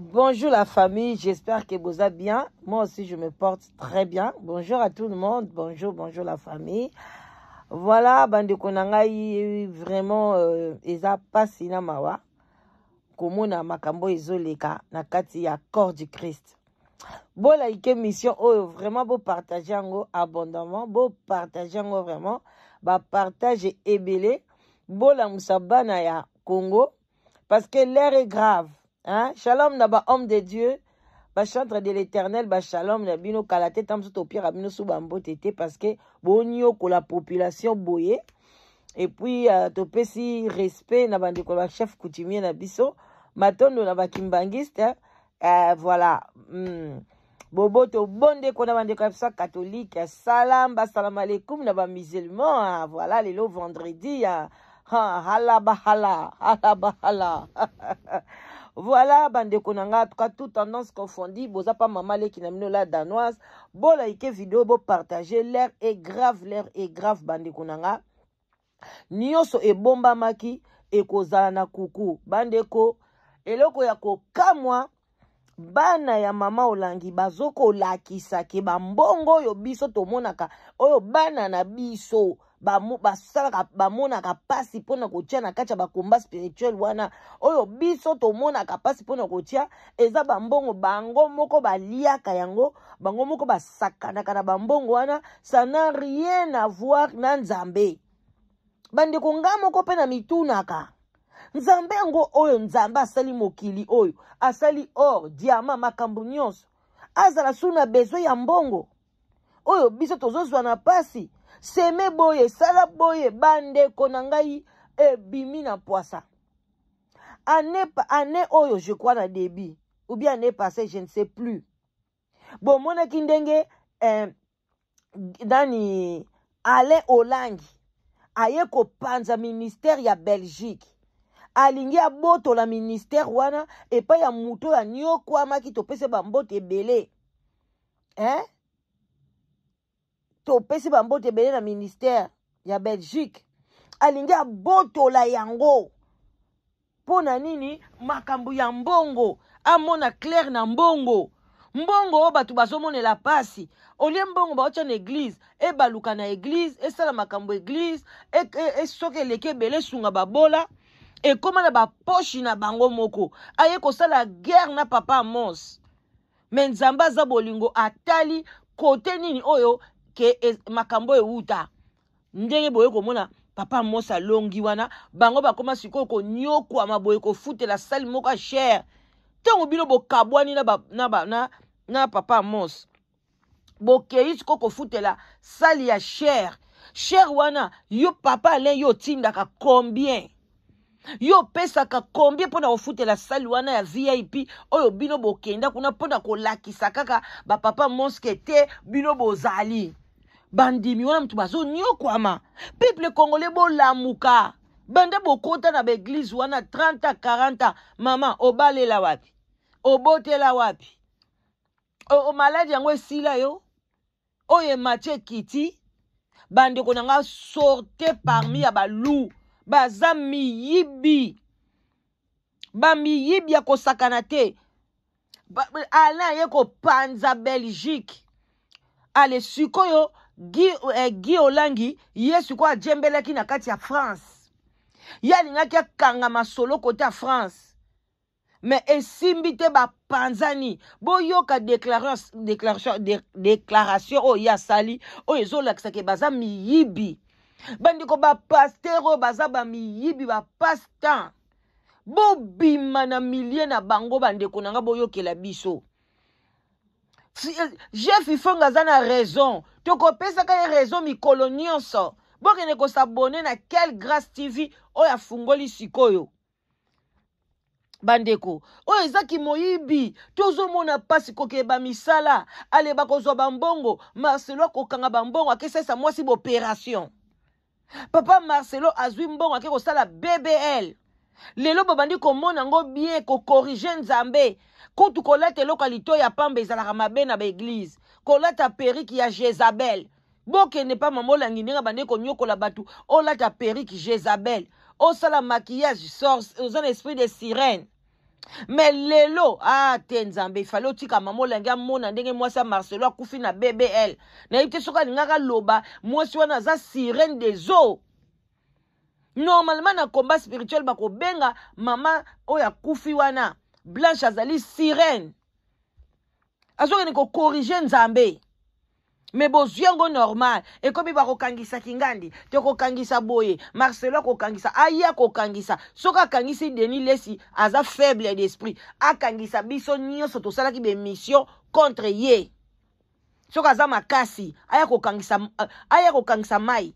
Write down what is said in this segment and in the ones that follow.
Bonjour la famille, j'espère que vous allez bien. Moi aussi, je me porte très bien. Bonjour à tout le monde. Bonjour la famille. Voilà, bande konangai vraiment eza pasi na mawa. Komona makambo ezoleka na kati ya corps du Christ. Bon like mission vraiment beau partager yango abondamment, beau partager yango vraiment, ba partage ebele. Bon la musabana ya Congo parce que l'air est grave. Hein? Shalom naba homme de Dieu, ba chantre de l'Éternel, ba shalom na bino kalate tam tout au pire abino sou bambo tété parce que bonio ko la population boye et puis to pesi respect na bande ko ba chef coutumier na biso matondo na ba kimbangiste voilà bobo to bonde ko na bande ko sa catholique salam ba salam alaikum na ba musulman voilà les vendredi hala bahala. Voilà, bande konanga, en tout cas, toute tendance confondue. Boza pas maman qui n'a la danoise. Bon, like vidéo, bon partager. L'air est grave, bande konanga. Nyoso e bomba maki, e kozala na kuku. Bande ko, eloko ya ko kamwa, bana ya mama olangi, bazoko lakisa, ke bambongo yo biso tomonaka, oyo bana na biso. Bamonaka pasi pona kotia na kacha bakomba spirituel wana oyo biso tomonaka pasi pona kotia eza bambongo bango moko baliaka yango bango moko basakanaka na bambongo wana ça n'a rien à voir na nzambe bande konga moko pe na mitunaka nzambe yango oyo nzambe asali mokili oyo asali or diamant makambo nyonso azala suna besoin ya mbongo oyo biso tozozwa na pasi seme boye, sala boye, bande konangai bimi na poisa. Année oyo, je crois na débit. Ou bien année passée, je ne sais plus. Bon, mona kindenge, dani, ale olangi. Aye ko panza ministère ya Belgique. Alingi ya boto la ministère wana, et pa ya muto ya nyo kwa maki topese bambote belé. Hein? Topesi bambote belé na ministère ya Belgique. Alingi ya boto la yango. Pona nini makambu ya mbongo. Amona clair na mbongo. Mbongo batu bazomone la pasi. Olie mbongo ba ocha na église. E baluka na église. E sala makambu église. E soke leke belé sunga babola. E koma na ba poshi na bango moko. Aye ko sala guerre na papa Mons. Men nzamba za bolingo atali kote nini oyo. Ke makambo euta ndenge boye komona papa Mosa longi wana bango bakoma siko ko nyoko amaboye ko futela sali moka cher tango bino bokabwani na papa Mos bokei siko ko futela sali ya cher wana yo papa le yo tindaka combien yo pesaka combien pona ofutela sali wana ya VIP oyo bino bokenda kuna pona ko lakisa kaka ba papa Mos kete bino bozali bandimi wana mtu bazo nyokwama peuple congolais bo lamuka bande bokota na l'église wana 30 40 mama obalela wapi obotela wapi o malade yango esila yo oye Mathieu Kiti bande konanga sorte parmi ya balu baza miyibi ba miyibi ya kosakana te ala ye ko panza Belgique ale sikoyo Guy Olangi yesu kwa djembeleki na kati ya France yalingaki akanga masolo kote ya France mais esimbi te bapanzani boyoka déclaration oyo ya sali oyo ezolakisa ke baza miyibi bandiko bapaster oyo baza bamiyibi bapastan bobima na milie na bango bandeko nanga boyokela biso Jeff Ifonga zana raison. Toko pesa ka raison mikolo nyonso. Bokene ko s'abonner na Quelle Grâce TV oya fungoli sikoyo. Bandeko. Oyo ezaki moyibi. Tozo mona pasi kokeba misala. Ale bakozwa bambongo. Marcelo kokanga bambongo akesa sa mwasi opération. Papa Marcelo azwi mbongo akeko sala BBL. Lelo babandi komona ngo bien ko corriger nzambe. Kutu kolata eloko lito ya pamba ezalaka mabe na baeglise kolata periki ya Jezabel bokende pa mama olangi ndenge bande konyokola batu olata periki Jezabel osala maquillage source oza na esprit de sirène Mais lelo, ah, tenzambe, fallait aussi que maman langa mona ndenge moi ça Marcelo a koufi na BBL. Na ite soka ngaka loba, moi si wana za sirène des eaux. Normalement na combat spirituel bako benga mama oya koufi wana Blanche azali sirène. Azoke ni ko corriger nzambe. Mais bozyango normal. Et comme il va kokangisa kingandi, te kokangisa boye, Marcelo kokangisa, aya kokangisa. Soka kangisi Denis Lesi, aza faible d'esprit. A kangisa biso nyonso to sala ki be mission contre ye. Soka aza makasi, aya kokangisa mai.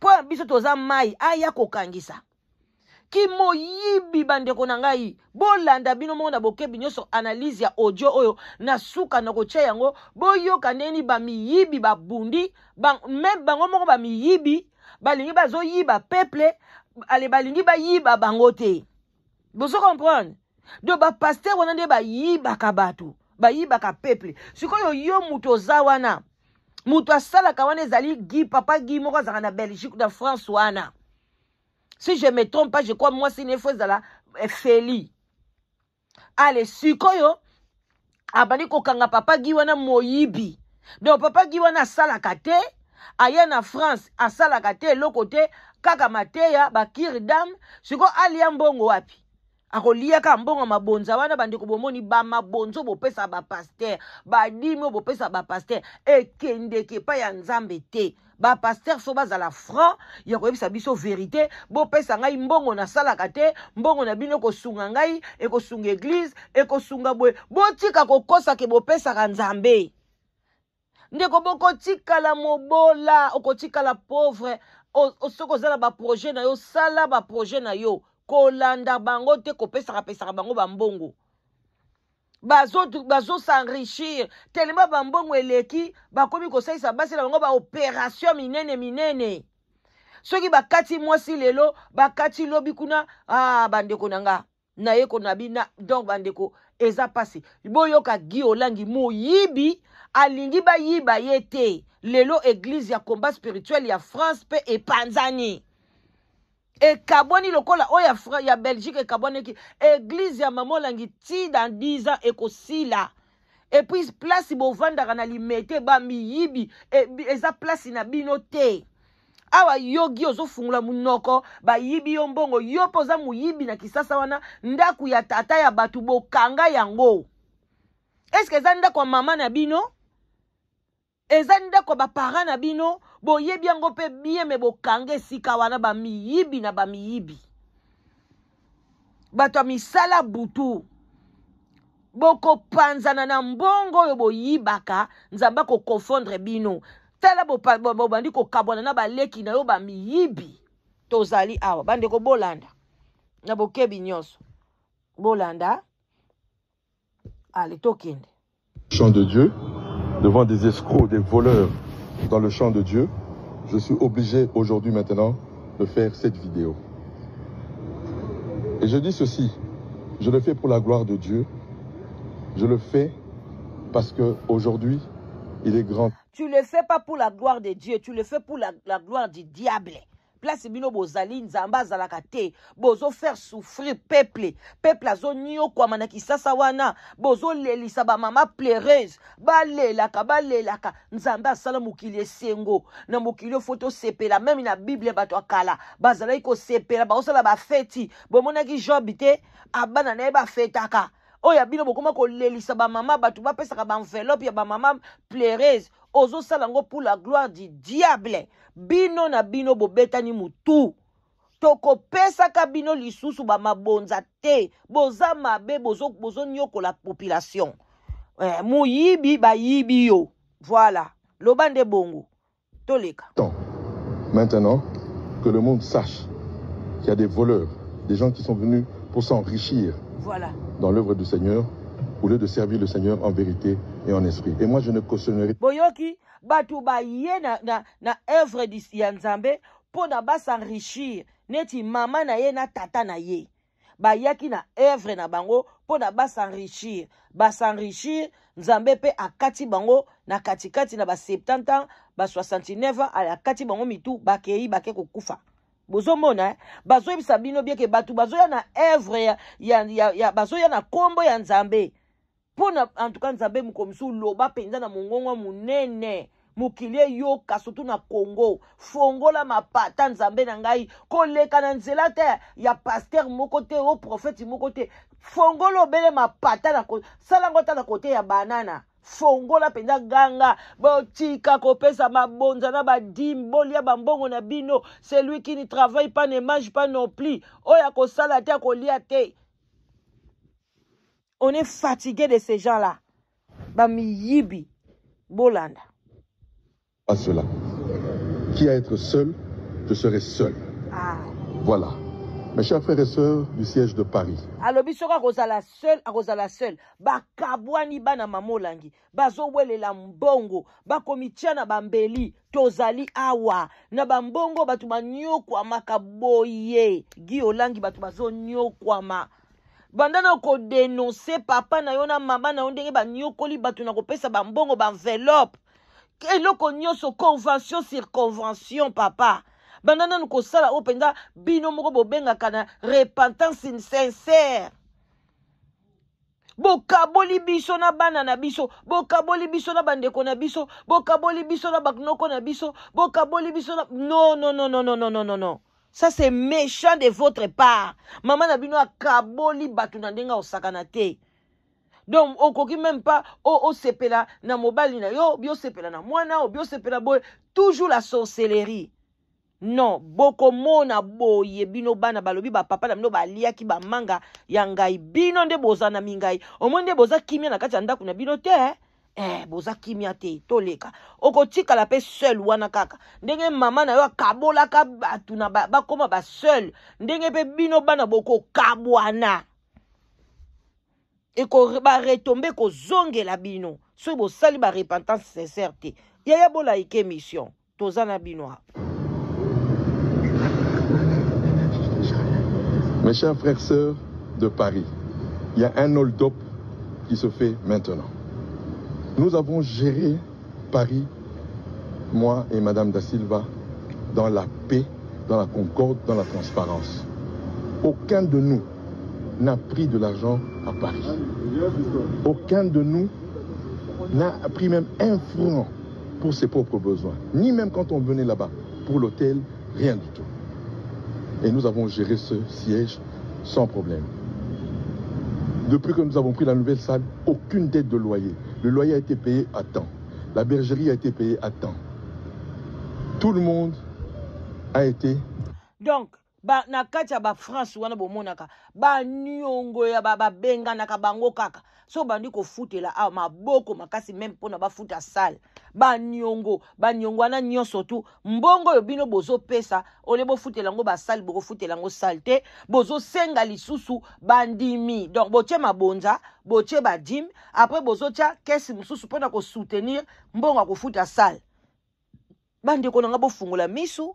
Po biso to za mai, aya kokangisa. Ki moyibi bandeko na ngai bolanda bino mona bokebi nyonso analyse ya audio oyo na suka na kotia yango boyoka ndeni ba miyibi babundi même bango moko ba miyibi balingi bazo yiba peuple ale balingi ba yiba bango te. Bozo comprendre? Do ba pasteur wana nde ba yiba ka batu ba yiba ka peuple sikoyo yo muto za wana muto asala ka wana ezali gi papa gi moko zaka na Belgique na France wana. Si je me trompe pas, je crois moi c'est une fois la Feli. Allez, sikoyo abani kokanga papa giwana moyibi. Donc papa giwana salaka te, aya na France asalaka te lo côté kaka mateya bakirdam, siko alia mbongo wapi? Akolia ka mbongo mabonza wana bandeko bomoni ba mabonzo bopesa ba pasteur, ba dimo bopesa ba pasteur ekendeke pa ya nzambe te. Ba pasteur fo bazala franc ya koyebisa biso vérité bo pesa ngai mbongo na salaka te mbongo na bino ko sunga ngai e ko sunga église e ko sunga boye bo tika ko kosa ke bo pesa ka nzambe ndeko boko tika la mobola oko tika la pauvre o soko zala ba projet na yo sala ba projet na yo ko landa bango te ko pesa ka bango ba mbongo bazo s'enrichir tellement bambongo eleki bakomi kosaisa basi na bango ba opération minene soki bakati mwasi lelo bakati lobi kuna bandeko nanga na ye ko na bina donc bandeko eza pasi boyoka gi olangi moyibi alingi ba yiba yete lelo église ya combat spirituel ya France pe epanzani. Et kaboni lokola oya ya Belgique et kaboni ki église ya mamolangi ti dans 10 ans ekosila. Et puis place bo vanda na limete ba miyibi eza place na bino te. Awa yogi ozo fungula munoko ba yibi yo mbongo yo poza muyibi na kisasa wana ndaku ya tata ya batu bokanga yango. Est-ce que za ndako mama na bino? Eza ndako ba parents na bino? Boyebi yango pe bien me bokange sika wana ba miyibi na ba miyibi. Bato misala butu. Boko panzana na mbongo yo boyibaka nzamba ko confondre bino. Tala bo bandi ko kabwana na ba leki na yo ba miyibi. Tozali awa bande ko bolanda. Na bokebi nyonso. Bolanda. Allez tokende. Champ de Dieu devant des escrocs, des voleurs dans le champ de Dieu, je suis obligé aujourd'hui maintenant de faire cette vidéo. Et je dis ceci, je le fais pour la gloire de Dieu, je le fais parce qu'aujourd'hui, il est grand. Tu le fais pas pour la gloire de Dieu, tu le fais pour la gloire du diable. Place bino bozali nzamba zalaka te bozo faire souffrir peuple azo nyo kwa manaki sasa wana bozo lelisa ba mama pleureuse balelaka nzamba sala mukili esengo na mukili photo sepela même na Bible bato akala bazala ko sepela ba osala ba feti bomona ki Job te abana na ba fetaka oya bino bokoma ko lelisa ba mama bato ba pesa ka ba enveloppe ya ba mama pleureuse ozo salango pour la gloire du diable. Bino na bino bobetani mutu. Toko pesa ka bino lisusu ba mabonza te. Boza mabe bozo nyoko la population. Muyibi ba yibi yo. Voilà. Lobande bongo. Toleka. Maintenant que le monde sache qu'il y a des voleurs, des gens qui sont venus pour s'enrichir. Voilà. Dans l'œuvre du Seigneur, au lieu de servir le Seigneur en vérité et en esprit. Et moi, je ne cautionnerai pas. Boyoki, batu ba ye na œuvre ya Nzambe, po na ba s'enrichir, neti mama na ye na tata na ye. Ba yaki na œuvre na bango, po na ba s'enrichir. Ba s'enrichir, Nzambe pe akati bango, na katikati na ba 70 ans, ba 69 ans, ala kati bango mitu, ba kei, ba ke kukufa. bozomona bazoyebisa bino bien ke batu bazoya na œuvre ya bazoya na kombo ya nzambe pona en tout cas nzambe mukomisu loba penza na mongongo munene mukili yoka surtout na Congo fongola mapata nzambe na ngai koleka na nzela te ya pasteur moko te o prophète moko te fongolo bele mapata na salango ta na kote ya banana fongola penza ganga botika kopesa mabonza na badim bolia bambongo na bino celui qui ne travaille pas ne mange pas non plus oya kosala te kolia te. On est fatigué de ces gens-là. Bamiyibi bolanda. À cela. Qui à être seul, je serai seul. Ah. Voilà. Mes chers frères et sœurs du siège de Paris. Alors, bisoka kozala seul. Ba kabwani bana mamolangi. Bazo wele la mbongo. Ba komitiana bambeli. Tozali awa. Na bambongo batu banyokwa makaboye. Giolangi batu bazo nyokwa ma. Bandana ko dénoncer papa na yona mama na ondenge ba nyokoli batu na kopesa bambongo ba enveloppe. Eloko nyoso convention sur convention papa. Bandana nuko sala openda bino moko bobenga kana repentance sincère. Bokaboli biso na bana na biso, bokaboli biso na bandeko na biso, bokaboli biso na baknoko na biso, bokaboli biso na non. Ça c'est méchant de votre part. Maman na bino akaboli batu na ndenga osakana te. Donc okoki même pas o sepela na mobali na yo, bio sepela na mwana, bio sepela boy, toujours la sorcellerie. Non, boko mona boye bino bana balobi ba papa na bino ba liaki ba manga ya ngai bino nde boza na mingai. Omonde boza kimia na kati ya ndako na bino te. Boza kimia te toleka. Oko tika la pe seul wana kaka. Ndenge mama na yo kabola ka batu na ba koma ba seul. Ndenge pe bino bana boko kabwana. Eko ba retombe ko zonge la bino. So bo sali ba repentance sincère te. Yaya bola ike mission. Toza na bino. Mes chers frères et sœurs de Paris, il y a un hold-up qui se fait maintenant. Nous avons géré Paris, moi et Madame Da Silva, dans la paix, dans la concorde, dans la transparence. Aucun de nous n'a pris de l'argent à Paris. Aucun de nous n'a pris même un franc pour ses propres besoins. Ni même quand on venait là-bas, pour l'hôtel, rien du tout. Et nous avons géré ce siège sans problème. Depuis que nous avons pris la nouvelle salle, aucune dette de loyer. Le loyer a été payé à temps. La bergerie a été payée à temps. Tout le monde a été... Donc, na katia ba France wana bomonaka ba nyongo ya ba benga na kabango kaka so bandi ko futela a maboko makasi même pona ba futa sale ba nyongo wana nyonso tu mbongo yo bino bozo pesa ole bo futela ngo ba sale boko futela ngo salte bozo senga lisusu bandimi donc boche mabonza boche ba dim après bozo tia kesi mususu pona ko soutenir mbongo ko futa sale bande ko nga bo fungola misu.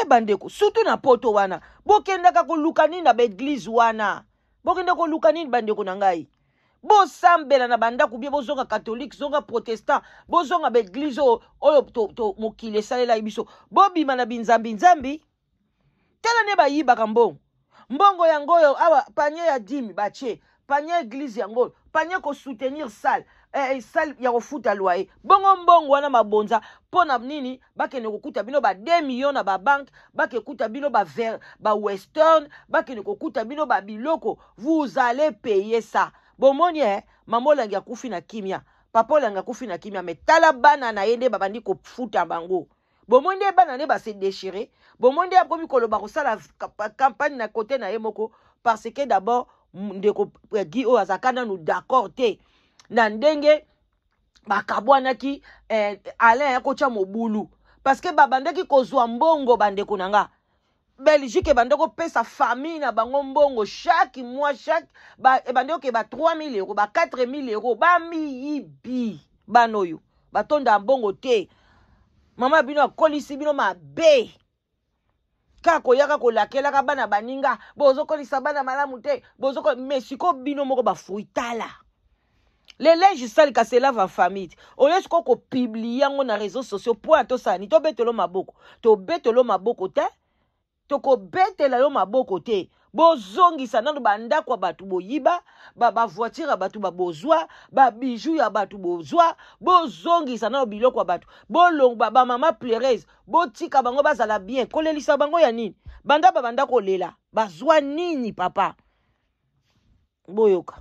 Bandeko, surtout na poto wana. Bokendaka ko lukani na beglise wana. Bokendaka ko lukani bandeko na ngai. Bo sambela na bandako bie bozonga catholique, zonga protestant, bozonga beglise oyo to mokile salela biso. Bobima na binzambi nzambi. Tala ne ba yiba mbongo. Mbongo yango yo awa panye ya dimi bache, panye église yango, panye ko soutenir salle. Sal ya kofuta loyer bongo mbongo wana mabonza pona nini bakene kokuta bino ba 2 millions na ba banque bakekuta bino ba western bakene kokuta bino ba biloko vous allez payer ça bomoni mamolangi ya kufi na kimia papa langa kufi na kimia metala bana na yende babandi kofuta bango bomoni bana ne ba se déchirer bomoni akomi koloba ko sala campagne na côté na yemoko parce que d'abord ndeko Guy o azakana nous d'accord te na ndenge bakabwanaki Alain kocha mobulu parce que babandaki kozwa mbongo bandeko nanga Belgique bandeko pesa famille na bango mbongo chaque mois chaque bandeko ke ba 3000 euros ba 4000 euros ba miyibi banoyo batonda mbongo te mama bino akolisi bino mabe kako yaka kolakela ka bana baninga bozo kolisa bana malamu te bozo mesiko bino moko ba fuitala Les linges sales ka se lave en famille. Au lieu de publier sur les réseaux sociaux pour to sani to betelo maboko. To betelo maboko te. To ko betela yo maboko te. Bo zongisa nanu banda kwa batu boyiba, ba voiture batu babozwa, ba bijoux ya batu bozwa, bo zongisa nanu biloko kwa batu. Bo longba ba mama pleureuse, bo tika bango bazala bien. Kolelisa bango ya nini? Banda ba banda kolela. Bazwa nini papa? Boyoka.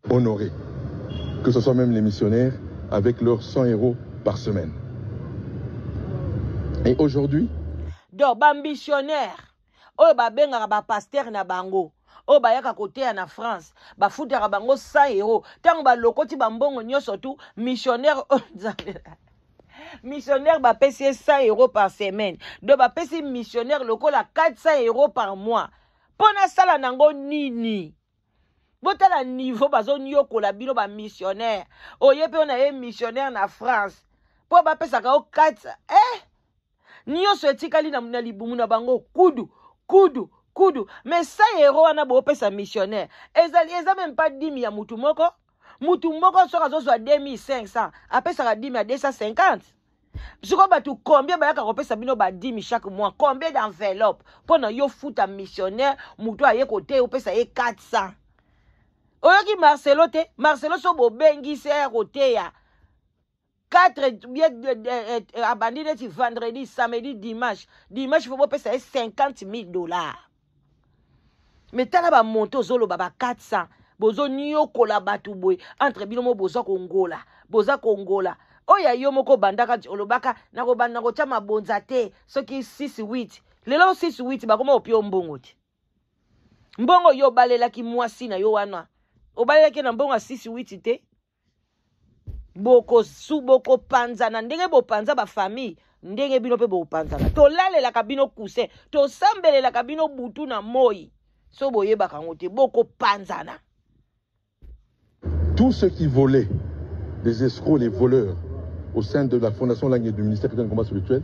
Honoré. Que ce soit même les missionnaires avec leurs 100 euros par semaine. Et aujourd'hui, donc, ba missionnaire, oh ba benga ba pasteur na bango, oh ba yaka kote na France, ba futaka bango 100 euros. Tant ba lokoti ba mbongo nyoso tout, missionnaire, missionnaire ba pesi 100 euros par semaine. Donc ba pesi missionnaire lokola 400 euros par mois. Pona sala nango nini? Botala niveau bazo nyokola bino ba missionnaire. Oye pe on a missionnaire na France. Po ba pesa ka 4 Nyoso etikali na libumu na bango kudu. Mais 100 euros wana bo pesa missionnaire. Eza même pas 10 ya mutu moko. Mutu moko soka zo 2500. Apesa ka 10 ya 250. Siko batu combien ba yaka kopesa bino ba 10 chaque mois. Combien d'enveloppe pour na yo futa missionnaire mutu aye kote o pesa ye 400. Oyoki Marcelo te, Marcelo so bo bengi se kote ya 4 abandi neti vendredi, samedi, dimanche. Dimanche, il faut payer 50 000 $. Mais tala ba monto zolo baba 400. Bozo niyo kola batu boy. Entre binomo bozo Kongola. Boza Kongola. Oya yomoko bandaka olobaka. Nako bandako chama bonzate. Soki 6-8. Lelo 6-8 bakoma opio mbongo ti. Mbongo yo balela ki mwasi na yo wana. Obalela ki na mbongo 6-8 te. Boko su boko panzana ndenge bo panza ba famille ndenge bino pe bo panzana to lalela kabino kuse to sambelela kabino butu na moi so boyeba kangote boko panzana. Tous ceux qui volaient, les escrocs, les voleurs au sein de la Fondation Langue et du ministère chrétien de combat spirituel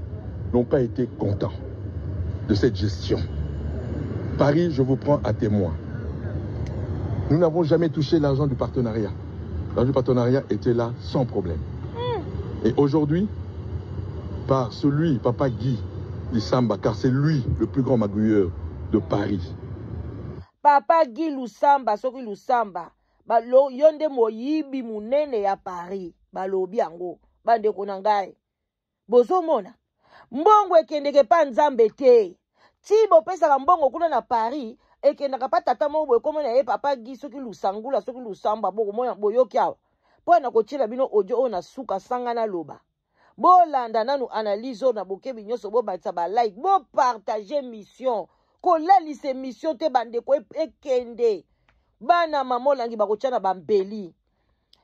n'ont pas été contents de cette gestion. Paris, je vous prends à témoin. Nous n'avons jamais touché l'argent du partenariat. L'argent du partenariat était là sans problème. Et aujourd'hui, par celui, Papa Guy Lusamba, car c'est lui le plus grand magouilleur de Paris. Papa Guy Lusamba, soki Lusamba, balo yonde moyibi munene ya Paris, balobi yango, bande konangai. Bozo mona, mbongo ekendeke pa nzambe te. Ti bo pesa mbongo kuna na Paris, ekendaka pa tata mo boye komona ye Papa Guy soki Lusangula soki Lusamba boko moya boyoki awa. Po na kochila bino audio ona suka sangana loba. Bo landa nanu analyse na bokebi nyoso bo batsa ba like, bo partager mission. Ko lalise mission te bande ko ekende. Bana mamolangi bakochana bambeli.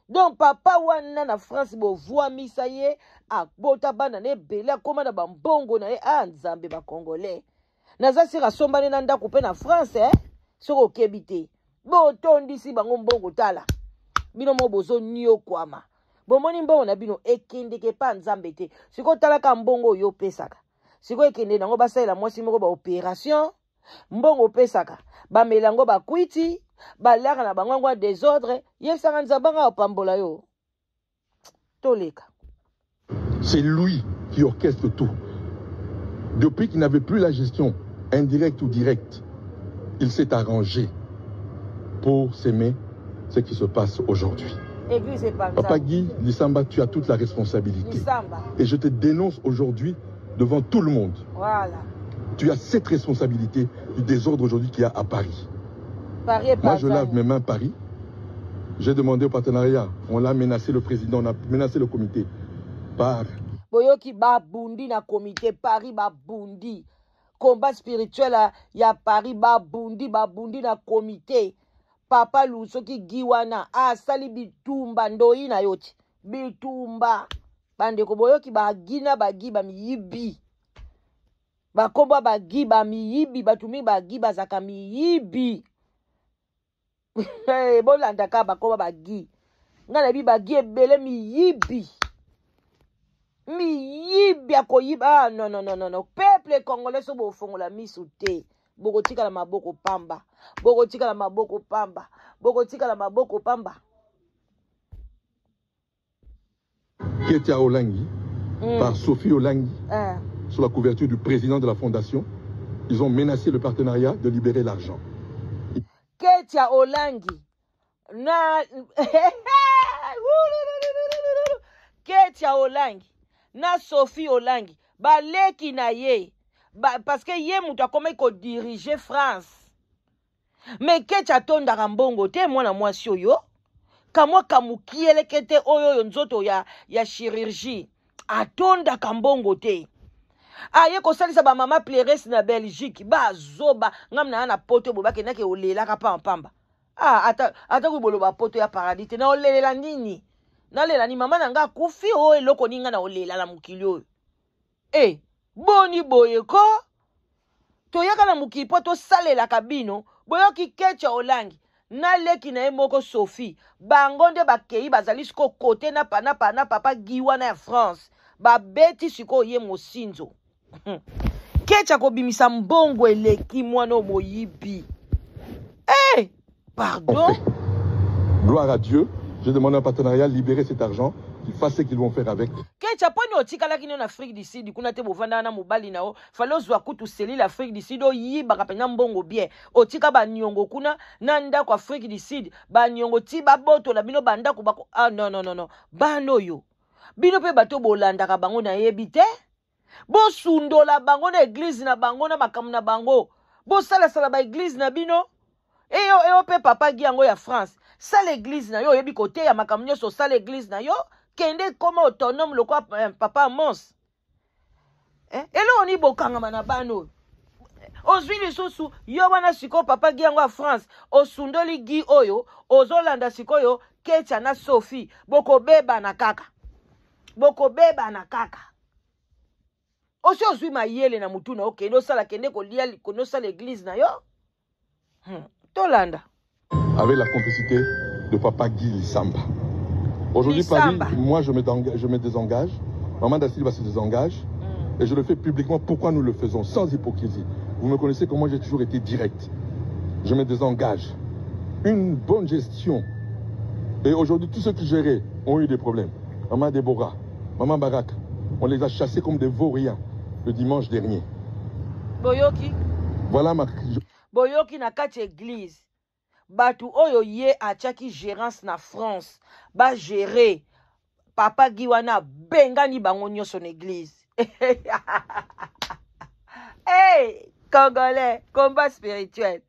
Donc papa wana na France bo voix misa ye akbota bana ne bela koma na bambongo na ye nzambe ba congolais. Naza sira sombane na ndako pe na France soko kebite. Bo tondisi bango mbongo tala. Bino mo bozo niyo kwama. Bomoni mbongo na bino ekendeke pa nzambe te. Siko talaka mbongo yo pesaka. Siko ekende nango basalela mwasi moko ba opération. Mbongo pesaka. Ba melango ba kwiti. Ba laka na bangwa désordre. Yesanga nzabanga opambola yo. Toleka. C'est lui qui orchestre tout. Depuis qu'il n'avait plus la gestion indirecte ou directe, il s'est arrangé pour s'aimer ce qui se passe aujourd'hui. Papa Guy Lusamba, tu as toute la responsabilité. Et je te dénonce aujourd'hui devant tout le monde. Voilà. Tu as cette responsabilité du désordre aujourd'hui qu'il y a à Paris. Moi, je lave mes mains Paris. J'ai demandé au partenariat. On l'a menacé le président, on a menacé le comité. Par... Boyoki babundi na comité Paris babundi. Combat spirituel ya Paris babundi na comité. Papa Lusoki Giwana asali bitumba ndoi na yoti. Bitumba. Bande koboyoki bagina bagiba miyibi. Bakomba bagiba miyibi batumi bagiba zaka miyibi. Hey, bolanda ka bakomba bagi. Ngana bi bagi ebele miyibi. Miyibi akoyiba. Non. Peuple congolais so bo fongola misute. Bokotika la maboko pamba. Bokotika la maboko pamba. Bokotika la maboko pamba. Ketia Olangi, par Sophie Olangi, sous la couverture du président de la fondation, ils ont menacé le partenariat de libérer l'argent. Ketia Olangi, Ketia Olangi, na Sophie Olangi, baleki na ye, parce que ye muta comme ko diriger France. Mais Ketia tonda rambongo te mwana mwasi oyo, kamwa kamukiele kete oyo nzoto ya chirurgie, atonda kambongo te. Aye ko salisa ba mama Pleuresse na Belgique, ba zoba ngamna na poto boba kenake olela ka pamba. Ata ku boloba poto ya paradis te na olela nini? Na lela ni mama nanga kufi o eloko ninga na olela la mukili oyo. Boni boye ko toyaka na mukili po to salela kabino boyoki Ketia Olangi na leki na moko Sophie bangonde bakei bazali siko kote na papa giwana ya France ba beti siko ye mosinzo. Ketia ko bimisa mbongo eleki mwana moyibi. Pardon? Gloire à Dieu. Je demande un partenariat, libérer cet argent, qu'ils fassent ce qu'ils vont faire avec. Ketia poni otikala kino na Afrique du Sud, kuna te bovanda na mobali na o, falo zwa kutu seli l'Afrique du Sud o yi baka penya mbongo bien. Otika ba nyongo kuna na ndako Afrique du Sud, ba nyongo ti ba boto la bino banda ko bako non. Bano yo. Bino pe bato bolanda ka bango na yebite. Bo sundola bango na église na bango na makamu na bango. Bo sala ba église na bino. Eyo pe papa giango ya France. Ça l'église na yo yebi côté ya makamnyo so ça l'église na yo kende comme autonome le quoi papa mons. Elo oni bokanga mana bano. Ozwi lisusu yo wana siko papa giango ya France osundoli gi oyo ozolanda siko yo Ketia na Sophie boko beba na kaka. Osi ozwi mayele na mutu na okende osala kende kolia kono sa l'église na yo. Tolanda. Avec la complicité de papa Guy Lissamba. Aujourd'hui, Paris, moi je me désengage. Maman Dassilva se désengage. Et je le fais publiquement. Pourquoi nous le faisons? Sans hypocrisie. Vous me connaissez comme moi, j'ai toujours été direct. Je me désengage. Une bonne gestion. Et aujourd'hui, tous ceux qui géraient ont eu des problèmes. Maman Déborah, Maman Barak, on les a chassés comme des vauriens le dimanche dernier. Boyoki. Voilà ma... Boyoki na kati église. Batu oyo ye achaki gérance na France. Ba gérer. Papa Giwana bengani bango nyoso église. Hey, Congolais, combat spirituel.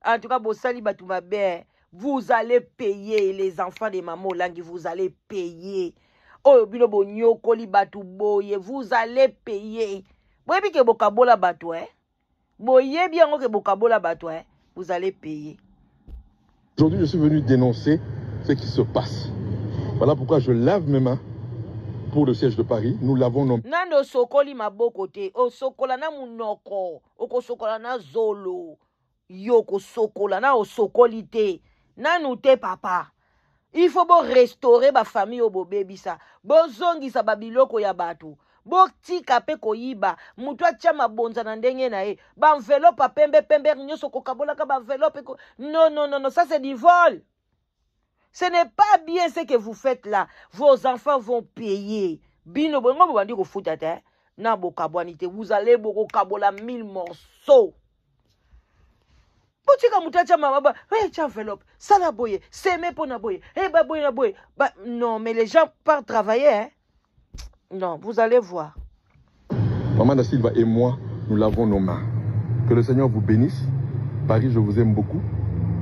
En tout cas, Bossali Batoumabé, vous allez payer les enfants de Maman Olangi, vous allez payer. Oh, Bilobo Nyokoli Batou Boye, vous allez payer. Boye bi ke bokabola batou, Boye bien que bokabola batou, vous allez payer. Aujourd'hui, je suis venu dénoncer ce qui se passe. Voilà pourquoi je lave mes mains pour le siège de Paris. Nous l'avons nommé. Nando sokoli mabokote, o sokola na munoko, oko sokola na zolo, yoko sokola na o sokolite, nanute papa. Il faut bon restaurer ma famille au bébé ça. Bon zongi sa babiloko ya batu. Bon tika pe koyiba, mutwa chama bonza na ndenge na e. Ba enveloppe pembe nyoso kokabola ka ba enveloppe ko. Non, ça c'est du vol. Ce n'est pas bien ce que vous faites là. Vos enfants vont payer. Bino bongo bandi ko futata na bokabwanite. Vous allez boko kabola 1000 morceaux. Botika mutacha mama tiens enveloppe, ça la boye, c'est mes pour na boye. Ba boye na boye. Non, mais les gens partent travailler Non, vous allez voir. Maman Da Silva et moi, nous lavons nos mains. Que le Seigneur vous bénisse. Paris, je vous aime beaucoup.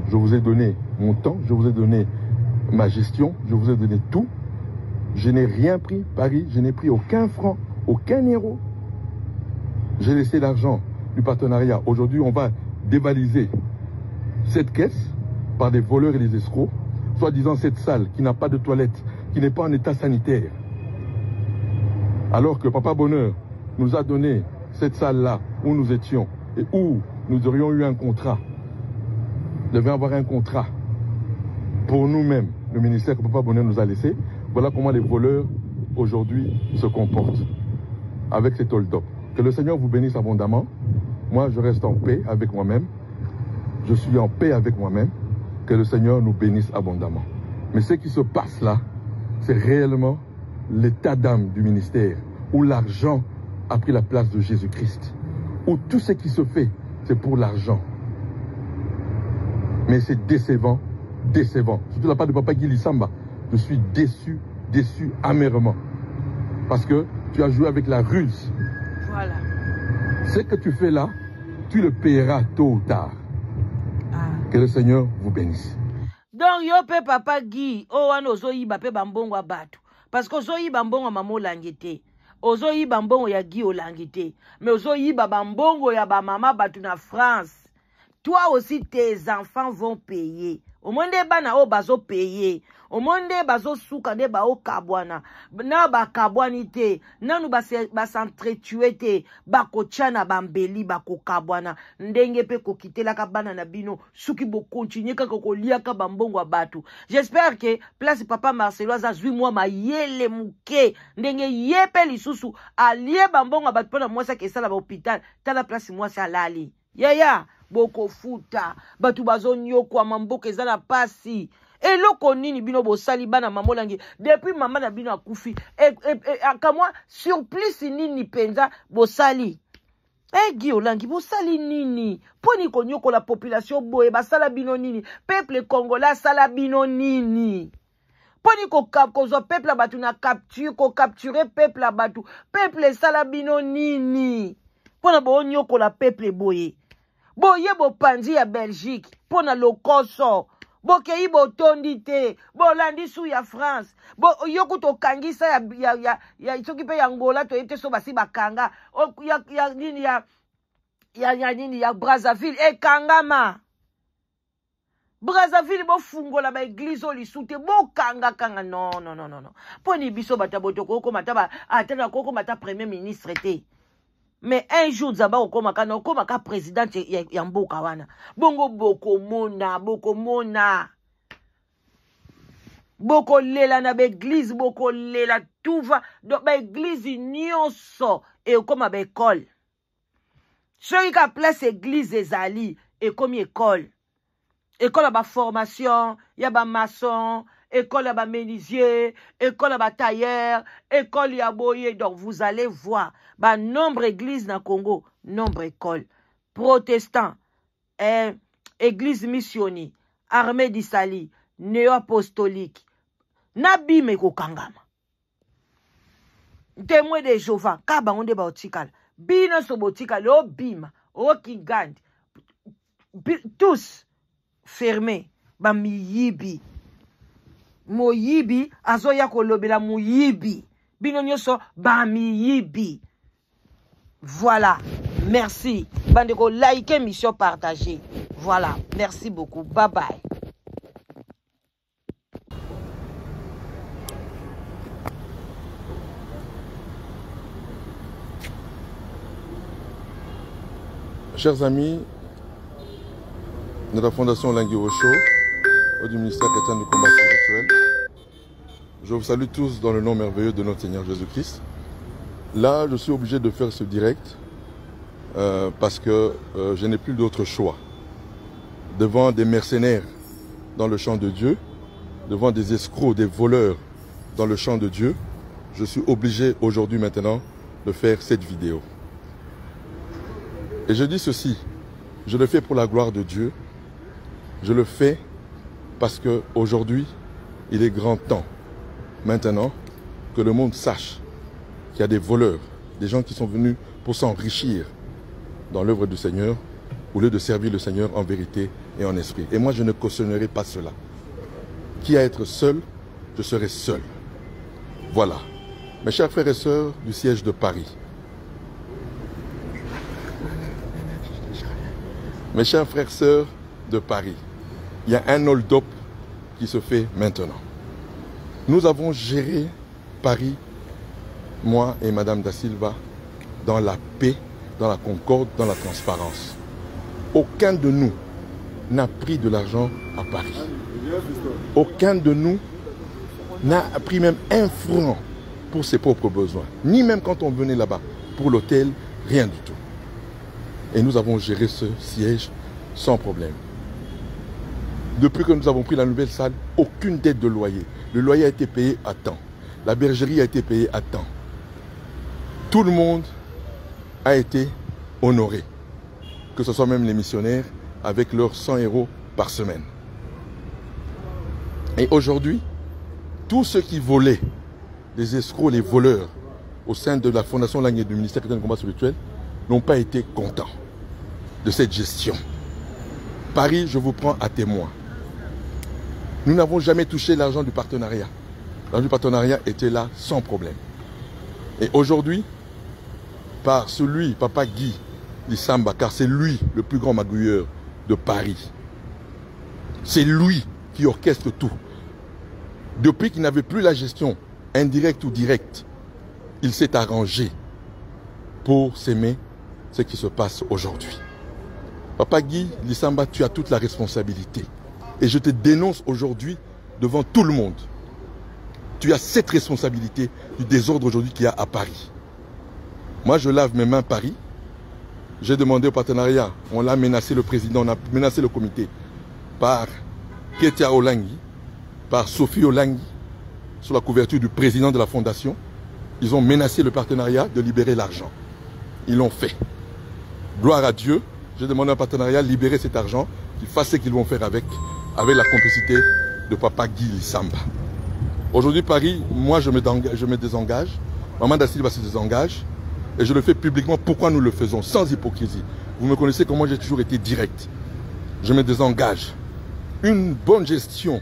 Je vous ai donné mon temps, je vous ai donné ma gestion, je vous ai donné tout. Je n'ai rien pris, Paris, je n'ai pris aucun franc, aucun euro. J'ai laissé l'argent du partenariat. Aujourd'hui, on va dévaliser cette caisse par des voleurs et des escrocs, soi-disant cette salle qui n'a pas de toilette, qui n'est pas en état sanitaire. Alors que Papa Bonheur nous a donné cette salle-là où nous étions et où nous aurions eu un contrat. Nous devions avoir un contrat pour nous-mêmes, le ministère que Papa Bonheur nous a laissé. Voilà comment les voleurs aujourd'hui se comportent avec cet hold-up. Que le Seigneur vous bénisse abondamment. Moi, je reste en paix avec moi-même. Je suis en paix avec moi-même. Que le Seigneur nous bénisse abondamment. Mais ce qui se passe là, c'est réellement l'état d'âme du ministère, où l'argent a pris la place de Jésus-Christ, où tout ce qui se fait, c'est pour l'argent. Mais c'est décevant, décevant. Surtout de la part de Papa Guy Lissamba, je suis déçu, déçu amèrement. Parce que tu as joué avec la ruse. Voilà. Ce que tu fais là, tu le payeras tôt ou tard. Que le Seigneur vous bénisse. Donc, yo pe Papa Guy, wana ozo yiba pe bambongo abatu. Parce que ozo yiba mbongo mamo langete. Ozo yiba mbongo ya Guy olangete. Mais ozo yiba bambongo ya ba mama batu na France. Toi aussi, tes enfants vont payer. Au monde bana o bazo payer. Au monde bazo souka de ba o kabwana. Na ba kabwani te. Nanu ba s'entretuer te. Ba kochana bambeli ba ko kabwana. Ndenge pe ko kitela ka bana na bino. Suki bo continuer ka ko lia ka bambongo abatu. J'espère que place papa Marcelo aza zui moi ma yele muke. Ndenge yepe lisusu. Alie bambongo abatu pona mwasa ke sala ba hôpital. Tala place mwasa alali. Ya. Boko futa batu bazonyo kwa mamboka ezala pasi eloko nini bino bosali bana mamolangi depuis mama na bino akufi akamwa surplice nini penza bosali Guy Olangi bosali nini poni konyoko la population boye basala bino nini peuple congolais sala bino nini poni kozwa peuple batu na capturer peuple batu peuple sala bino nini pona bonyoko la peuple boye boye bopanzi ya Belgique pona lokoso bokei botondi te bolandi su ya France yoku tokangisa ya soki pe ya Angola to ete so basi bakanga ya Brazzaville ekangama Brazzaville bofungola ba église olisute bokanga non poni biso bataboto koko mataba atana koko mata premier ministre te. Mais un jour, Zaba okomaka président Yamboka wana. Bongo boko mona. Boko lela na l'église, boko lela tout va. Donc, l'église nyonso et okoma ba école. Celui qui a place église ezali et comme école. École ba formation, ya ba maçon, école ba menuisier, école ba tailleur, école ya boye. Donc vous allez voir, ba nombre église na Congo, nombre école. Protestant, église missionnaire, armée d'Isali, néo-apostolique. Nabi me kokangama. Témoin de Jéhovah, kaba onde ba otikala. Bino sobotikala, o bima, o kigandi. Tous fermés, ba miyibi. Moyibi, azoya kolobela moyibi. Bino nyoso, ba miyibi. Voilà, merci. Bandeko, like, mission partagée. Voilà, merci beaucoup. Bye bye. Chers amis de la Fondation Olangi Osho, du ministère chrétien du combat spirituel, je vous salue tous dans le nom merveilleux de notre Seigneur Jésus-Christ. Là, je suis obligé de faire ce direct parce que je n'ai plus d'autre choix. Devant des mercenaires dans le champ de Dieu, devant des escrocs, des voleurs dans le champ de Dieu, je suis obligé aujourd'hui maintenant de faire cette vidéo. Et je dis ceci, je le fais pour la gloire de Dieu, je le fais parce qu'aujourd'hui, il est grand temps, maintenant, que le monde sache qu'il y a des voleurs, des gens qui sont venus pour s'enrichir dans l'œuvre du Seigneur, au lieu de servir le Seigneur en vérité et en esprit. Et moi, je ne cautionnerai pas cela. Qui à être seul, je serai seul. Voilà. Mes chers frères et sœurs du siège de Paris, mes chers frères et sœurs de Paris, il y a un hold-up qui se fait maintenant. Nous avons géré Paris, moi et Madame Da Silva, dans la paix, dans la concorde, dans la transparence. Aucun de nous n'a pris de l'argent à Paris. Aucun de nous n'a pris même un franc pour ses propres besoins. Ni même quand on venait là-bas pour l'hôtel, rien du tout. Et nous avons géré ce siège sans problème. Depuis que nous avons pris la nouvelle salle, aucune dette de loyer. Le loyer a été payé à temps. La bergerie a été payée à temps. Tout le monde a été honoré. Que ce soit même les missionnaires avec leurs 100 € par semaine. Et aujourd'hui, tous ceux qui volaient, les escrocs, les voleurs, au sein de la Fondation Langue et du ministère chrétien de combat spirituel, n'ont pas été contents de cette gestion. Paris, je vous prends à témoin. Nous n'avons jamais touché l'argent du partenariat. L'argent du partenariat était là sans problème. Et aujourd'hui, par celui, Papa Guy Lissamba, car c'est lui le plus grand magouilleur de Paris. C'est lui qui orchestre tout. Depuis qu'il n'avait plus la gestion indirecte ou directe, il s'est arrangé pour s'aimer ce qui se passe aujourd'hui. Papa Guy Lissamba, tu as toute la responsabilité. Et je te dénonce aujourd'hui devant tout le monde. Tu as cette responsabilité du désordre aujourd'hui qu'il y a à Paris. Moi, je lave mes mains Paris. J'ai demandé au partenariat, on l'a menacé le président, on a menacé le comité par Ketia Olangi, par Sophie Olangi, sous la couverture du président de la fondation. Ils ont menacé le partenariat de libérer l'argent. Ils l'ont fait. Gloire à Dieu, j'ai demandé au partenariat de libérer cet argent, qu'ils fassent ce qu'ils vont faire avec la complicité de Papa Guy Lissamba. Aujourd'hui, Paris, moi je me désengage, Maman Da Silva se désengage, et je le fais publiquement. Pourquoi nous le faisons? Sans hypocrisie. Vous me connaissez comment j'ai toujours été direct. Je me désengage. Une bonne gestion.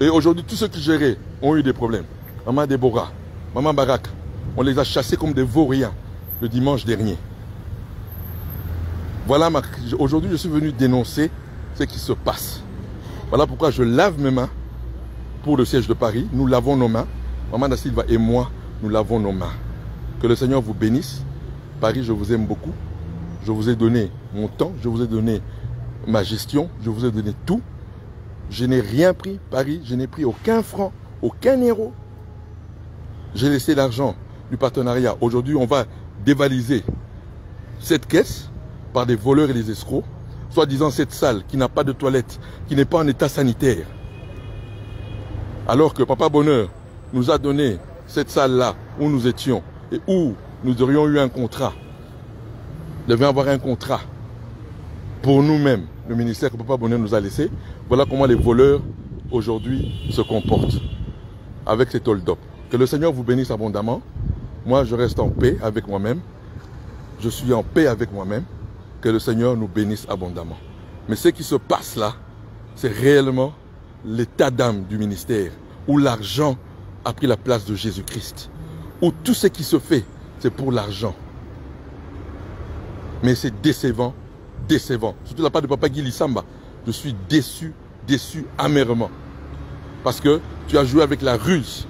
Et aujourd'hui, tous ceux qui géraient ont eu des problèmes. Maman Déborah, Maman Barak, on les a chassés comme des vauriens le dimanche dernier. Voilà, aujourd'hui je suis venu dénoncer ce qui se passe. Voilà pourquoi je lave mes mains pour le siège de Paris. Nous lavons nos mains. Maman Da Silva et moi, nous lavons nos mains. Que le Seigneur vous bénisse. Paris, je vous aime beaucoup. Je vous ai donné mon temps, je vous ai donné ma gestion, je vous ai donné tout. Je n'ai rien pris, Paris, je n'ai pris aucun franc, aucun euro. J'ai laissé l'argent du partenariat. Aujourd'hui, on va dévaliser cette caisse par des voleurs et des escrocs, soi-disant cette salle qui n'a pas de toilette, qui n'est pas en état sanitaire. Alors que Papa Bonheur nous a donné cette salle-là où nous étions et où nous aurions eu un contrat. Nous devions avoir un contrat pour nous-mêmes, le ministère que Papa Bonheur nous a laissé. Voilà comment les voleurs aujourd'hui se comportent avec cet hold-up. Que le Seigneur vous bénisse abondamment. Moi, je reste en paix avec moi-même. Je suis en paix avec moi-même. Que le Seigneur nous bénisse abondamment. Mais ce qui se passe là, c'est réellement l'état d'âme du ministère, où l'argent a pris la place de Jésus-Christ, où tout ce qui se fait, c'est pour l'argent. Mais c'est décevant, décevant. Surtout de la part de Papa Guy Lissamba. Je suis déçu, déçu amèrement. Parce que tu as joué avec la ruse